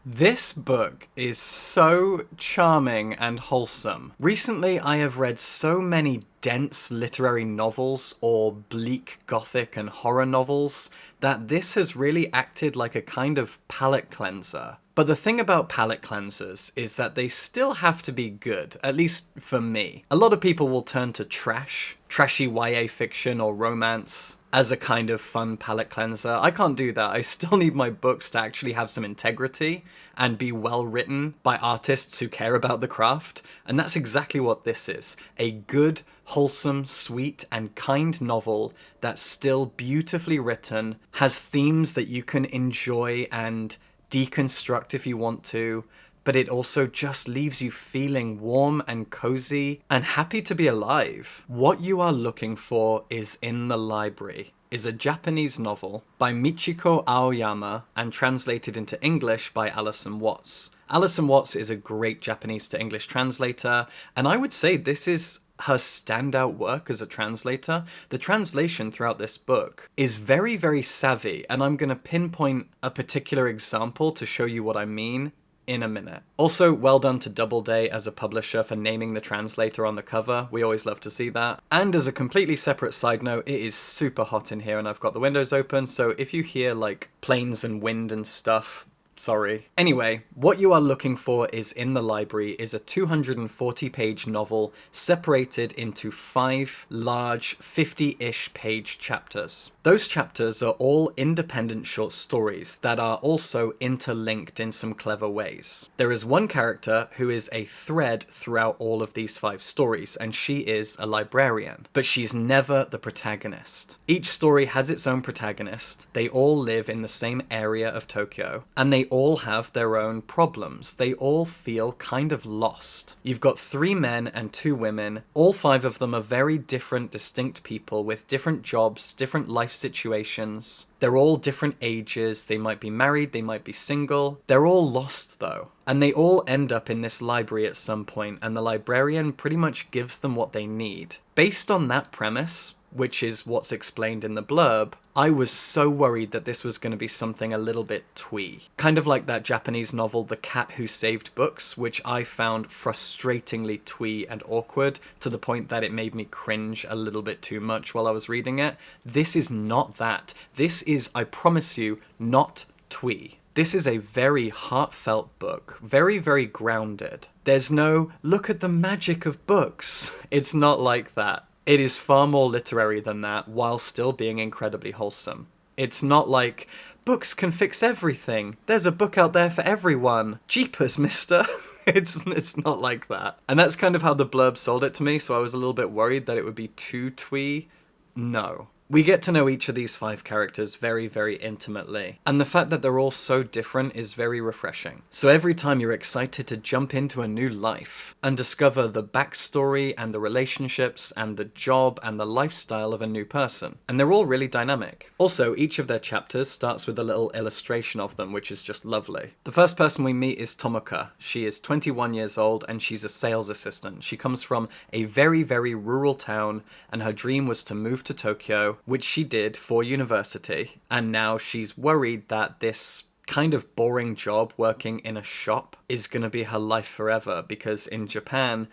This book is so charming and wholesome. Recently, I have read so many dense literary novels or bleak gothic and horror novels that this has really acted like a kind of palate cleanser. But the thing about palate cleansers is that they still have to be good, at least for me. A lot of people will turn to trashy YA fiction or romance as a kind of fun palate cleanser. I can't do that. I still need my books to actually have some integrity and be well written by artists who care about the craft. And that's exactly what this is. A good, wholesome, sweet, and kind novel that's still beautifully written, has themes that you can enjoy and deconstruct if you want to, but it also just leaves you feeling warm and cozy and happy to be alive. What You Are Looking For Is in the Library is a Japanese novel by Michiko Aoyama and translated into English by Alison Watts. Alison Watts is a great Japanese to English translator, and I would say this is her standout work as a translator. The translation throughout this book is very, very savvy, and I'm going to pinpoint a particular example to show you what I mean in a minute. Also, well done to Doubleday as a publisher for naming the translator on the cover. We always love to see that. And as a completely separate side note, it is super hot in here and I've got the windows open, so if you hear like planes and wind and stuff, sorry. Anyway, What You Are Looking For Is in the Library is a 240-page novel separated into 5 large 50-ish page chapters. Those chapters are all independent short stories that are also interlinked in some clever ways. There is one character who is a thread throughout all of these 5 stories, and she is a librarian, but she's never the protagonist. Each story has its own protagonist, they all live in the same area of Tokyo, and they all have their own problems. They all feel kind of lost. You've got 3 men and 2 women. All 5 of them are very different, distinct people with different jobs, different life situations. They're all different ages. They might be married, they might be single. They're all lost though. And they all end up in this library at some point, and the librarian pretty much gives them what they need. Based on that premise, which is what's explained in the blurb, I was so worried that this was going to be something a little bit twee. Kind of like that Japanese novel The Cat Who Saved Books, which I found frustratingly twee and awkward to the point that it made me cringe a little bit too much while I was reading it. This is not that. This is, I promise you, not twee. This is a very heartfelt book, very, very grounded. There's no, look at the magic of books. It's not like that. It is far more literary than that, while still being incredibly wholesome. It's not like, books can fix everything. There's a book out there for everyone. Jeepers, mister. It's not like that. And that's kind of how the blurb sold it to me, so I was a little bit worried that it would be too twee. No. We get to know each of these 5 characters very, very intimately, and the fact that they're all so different is very refreshing. So every time you're excited to jump into a new life and discover the backstory and the relationships and the job and the lifestyle of a new person, and they're all really dynamic. Also, each of their chapters starts with a little illustration of them, which is just lovely. The first person we meet is Tomoka. She is 21 years old and she's a sales assistant. She comes from a very, very rural town, and her dream was to move to Tokyo, which she did for university, and now she's worried that this kind of boring job working in a shop is going to be her life forever, because in Japan,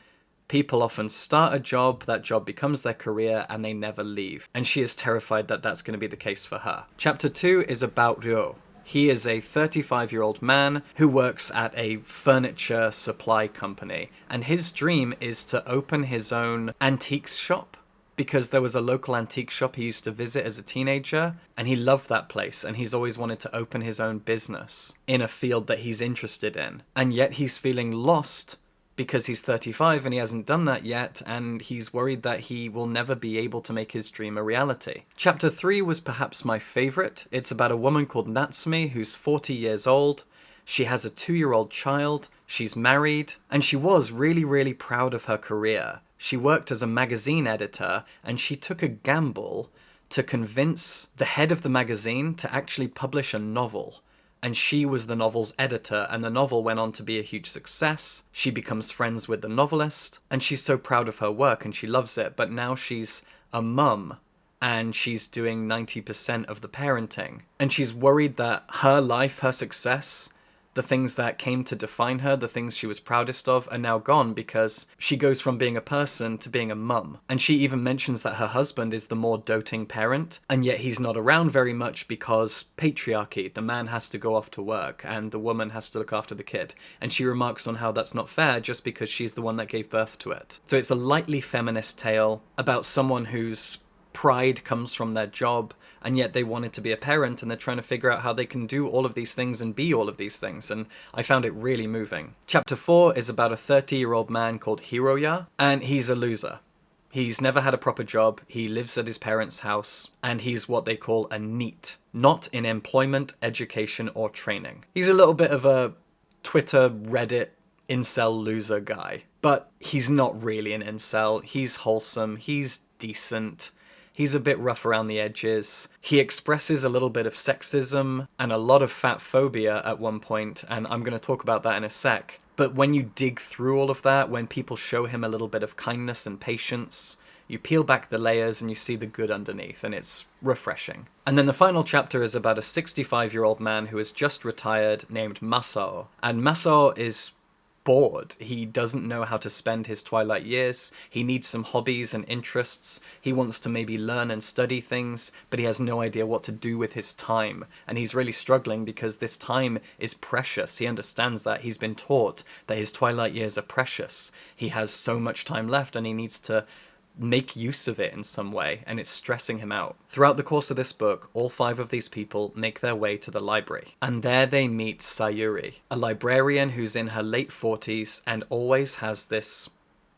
people often start a job, that job becomes their career, and they never leave. And she is terrified that that's going to be the case for her. Chapter 2 is about Ryo. He is a 35-year-old man who works at a furniture supply company, and his dream is to open his own antiques shop, because there was a local antique shop he used to visit as a teenager, and he loved that place, and he's always wanted to open his own business in a field that he's interested in. And yet he's feeling lost because he's 35 and he hasn't done that yet, and he's worried that he will never be able to make his dream a reality. Chapter 3 was perhaps my favorite. It's about a woman called Natsumi who's 40 years old. She has a 2-year-old child, she's married, and she was really, really proud of her career. She worked as a magazine editor, and she took a gamble to convince the head of the magazine to actually publish a novel. And she was the novel's editor, and the novel went on to be a huge success. She becomes friends with the novelist, and she's so proud of her work and she loves it, but now she's a mum and she's doing 90% of the parenting. And she's worried that her life, her success, The things that came to define her, the things she was proudest of, are now gone because she goes from being a person to being a mum. And she even mentions that her husband is the more doting parent, and yet he's not around very much because patriarchy. The man has to go off to work and the woman has to look after the kid. And she remarks on how that's not fair just because she's the one that gave birth to it. So it's a lightly feminist tale about someone whose pride comes from their job, and yet they wanted to be a parent, and they're trying to figure out how they can do all of these things and be all of these things, and I found it really moving. Chapter 4 is about a 30-year-old man called Hiroya, and he's a loser. He's never had a proper job, he lives at his parents' house, and he's what they call a NEET, not in employment, education, or training. He's a little bit of a Twitter, Reddit, incel loser guy, but he's not really an incel. He's wholesome, he's decent. He's a bit rough around the edges. He expresses a little bit of sexism and a lot of fat phobia at one point, and I'm going to talk about that in a sec. But when you dig through all of that, when people show him a little bit of kindness and patience, you peel back the layers and you see the good underneath, and it's refreshing. And then the final chapter is about a 65-year-old man who has just retired named Masao. And Masao is bored. He doesn't know how to spend his twilight years. He needs some hobbies and interests. He wants to maybe learn and study things, but he has no idea what to do with his time. And he's really struggling because this time is precious. He understands that. He's been taught that his twilight years are precious. He has so much time left and he needs to make use of it in some way, and it's stressing him out. Throughout the course of this book, all 5 of these people make their way to the library, and there they meet Sayuri, a librarian who's in her late 40s and always has this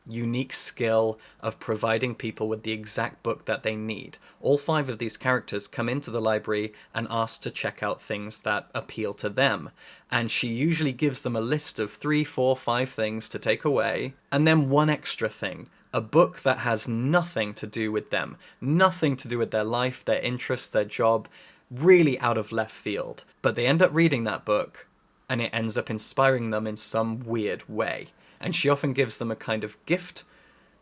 unique skill of providing people with the exact book that they need. All 5 of these characters come into the library and ask to check out things that appeal to them, and she usually gives them a list of 3, 4, 5 things to take away, and then one extra thing. A book that has nothing to do with them, nothing to do with their life, their interests, their job, really out of left field. But they end up reading that book, and it ends up inspiring them in some weird way. And she often gives them a kind of gift,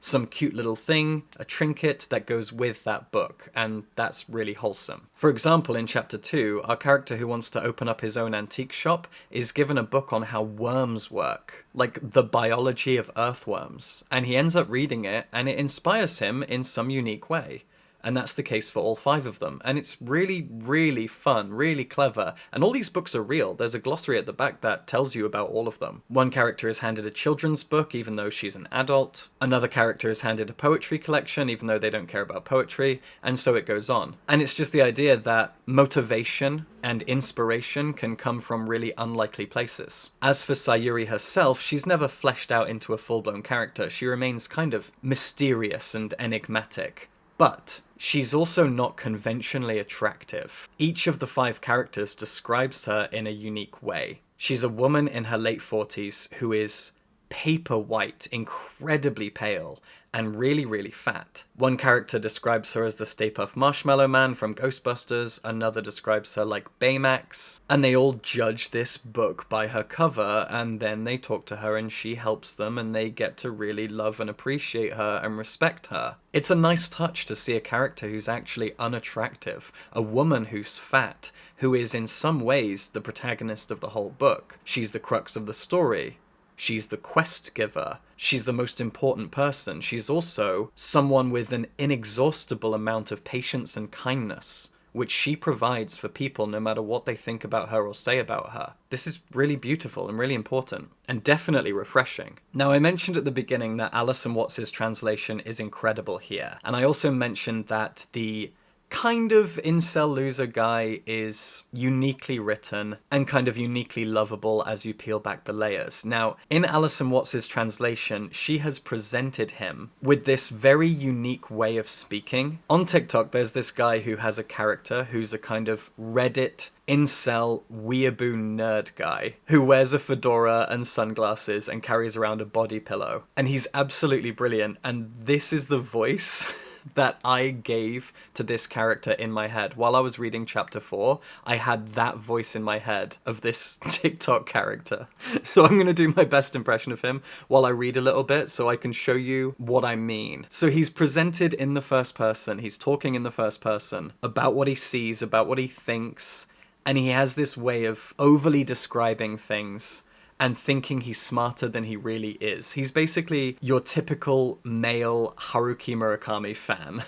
some cute little thing, a trinket that goes with that book, and that's really wholesome. For example, in chapter 2, our character who wants to open up his own antique shop is given a book on how worms work, like the biology of earthworms, and he ends up reading it, and it inspires him in some unique way. And that's the case for all 5 of them. And it's really, really fun, really clever. And all these books are real. There's a glossary at the back that tells you about all of them. One character is handed a children's book, even though she's an adult. Another character is handed a poetry collection, even though they don't care about poetry. And so it goes on. And it's just the idea that motivation and inspiration can come from really unlikely places. As for Sayuri herself, she's never fleshed out into a full-blown character. She remains kind of mysterious and enigmatic. But she's also not conventionally attractive. Each of the 5 characters describes her in a unique way. She's a woman in her late 40s who is paper white, incredibly pale, and really, really fat. One character describes her as the Stay Puft Marshmallow Man from Ghostbusters, another describes her like Baymax, and they all judge this book by her cover, and then they talk to her and she helps them, and they get to really love and appreciate her and respect her. It's a nice touch to see a character who's actually unattractive, a woman who's fat, who is in some ways the protagonist of the whole book. She's the crux of the story. She's the quest giver. She's the most important person. She's also someone with an inexhaustible amount of patience and kindness, which she provides for people no matter what they think about her or say about her. This is really beautiful and really important, and definitely refreshing. Now, I mentioned at the beginning that Alison Watts' translation is incredible here, and I also mentioned that the kind of incel loser guy is uniquely written and kind of uniquely lovable as you peel back the layers. Now, in Alison Watts' translation, she has presented him with this very unique way of speaking. On TikTok, there's this guy who has a character who's a kind of Reddit incel weeaboo nerd guy who wears a fedora and sunglasses and carries around a body pillow. And he's absolutely brilliant, and this is the voice that I gave to this character in my head. While I was reading chapter 4, I had that voice in my head of this TikTok character. So I'm going to do my best impression of him while I read a little bit so I can show you what I mean. So he's presented in the first person. He's talking in the first person about what he sees, about what he thinks, And he has this way of overly describing things and thinking he's smarter than he really is. He's basically your typical male Haruki Murakami fan.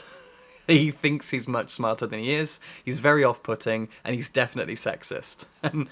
He thinks he's much smarter than he is, he's very off-putting, and he's definitely sexist. And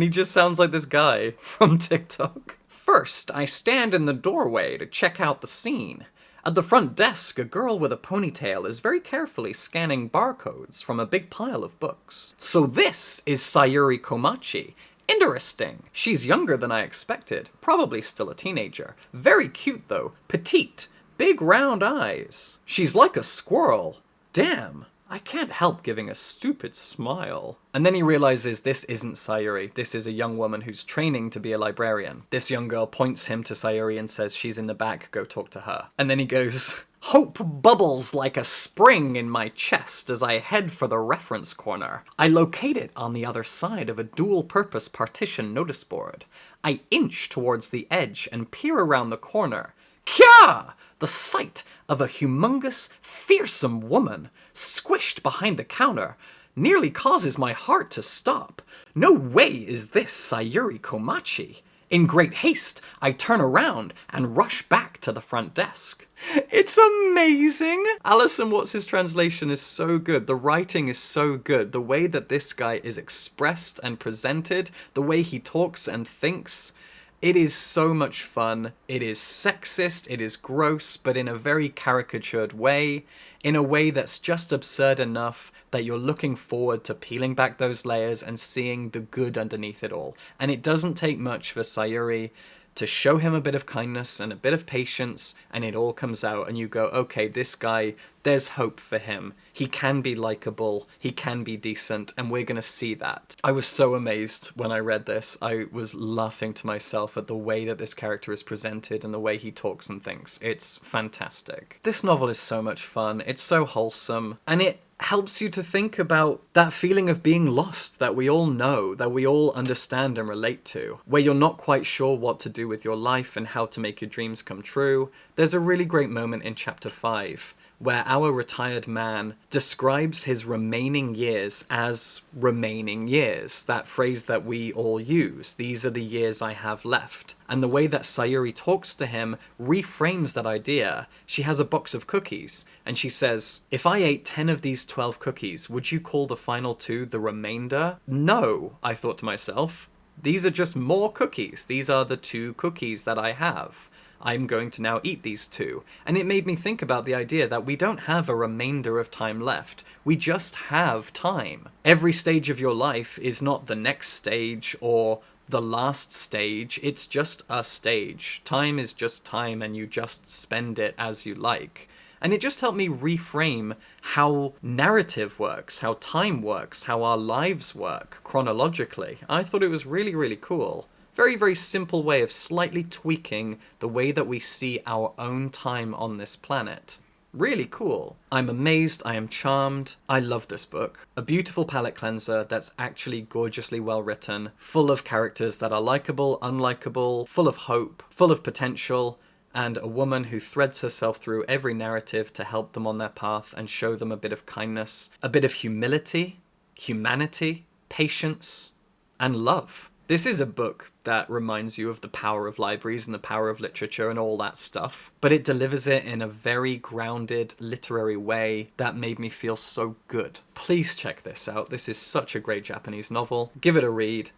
he just sounds like this guy from TikTok. First, I stand in the doorway to check out the scene. At the front desk, a girl with a ponytail is very carefully scanning barcodes from a big pile of books. So this is Sayuri Komachi. Interesting. She's younger than I expected. Probably still a teenager. Very cute though. Petite. Big round eyes. She's like a squirrel. Damn. I can't help giving a stupid smile. And then he realizes this isn't Sayuri. This is a young woman who's training to be a librarian. This young girl points him to Sayuri and says she's in the back, go talk to her. And then he goes, hope bubbles like a spring in my chest as I head for the reference corner. I locate it on the other side of a dual-purpose partition notice board. I inch towards the edge and peer around the corner. Kya! The sight of a humongous, fearsome woman squished behind the counter nearly causes my heart to stop. No way is this Sayuri Komachi. In great haste, I turn around and rush back to the front desk. It's amazing! Alison Watts' translation is so good. The writing is so good. The way that this guy is expressed and presented, the way he talks and thinks, it is so much fun. It is sexist, it is gross, but in a very caricatured way, in a way that's just absurd enough that you're looking forward to peeling back those layers and seeing the good underneath it all. And it doesn't take much for Sayuri to show him a bit of kindness and a bit of patience, and it all comes out and you go, okay, this guy, there's hope for him. He can be likable, he can be decent, and we're gonna see that. I was so amazed when I read this. I was laughing to myself at the way that this character is presented and the way he talks and thinks. It's fantastic. This novel is so much fun, it's so wholesome, and it helps you to think about that feeling of being lost that we all know, that we all understand and relate to, where you're not quite sure what to do with your life and how to make your dreams come true. There's a really great moment in chapter 5 where our retired man describes his remaining years as remaining years, that phrase that we all use, these are the years I have left. And the way that Sayuri talks to him reframes that idea. She has a box of cookies, and she says, if I ate 10 of these 12 cookies, would you call the final 2 the remainder? No, I thought to myself. These are just more cookies. These are the 2 cookies that I have. I'm going to now eat these 2. And it made me think about the idea that we don't have a remainder of time left. We just have time. Every stage of your life is not the next stage or the last stage. It's just a stage. Time is just time, and you just spend it as you like. And it just helped me reframe how narrative works, how time works, how our lives work chronologically. I thought it was really, really cool. Very, very simple way of slightly tweaking the way that we see our own time on this planet. Really cool. I'm amazed, I am charmed, I love this book. A beautiful palette cleanser that's actually gorgeously well written, full of characters that are likable, unlikable, full of hope, full of potential, and a woman who threads herself through every narrative to help them on their path and show them a bit of kindness, a bit of humility, humanity, patience, and love. This is a book that reminds you of the power of libraries and the power of literature and all that stuff, but it delivers it in a very grounded, literary way that made me feel so good. Please check this out. This is such a great Japanese novel. Give it a read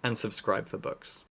and subscribe for books.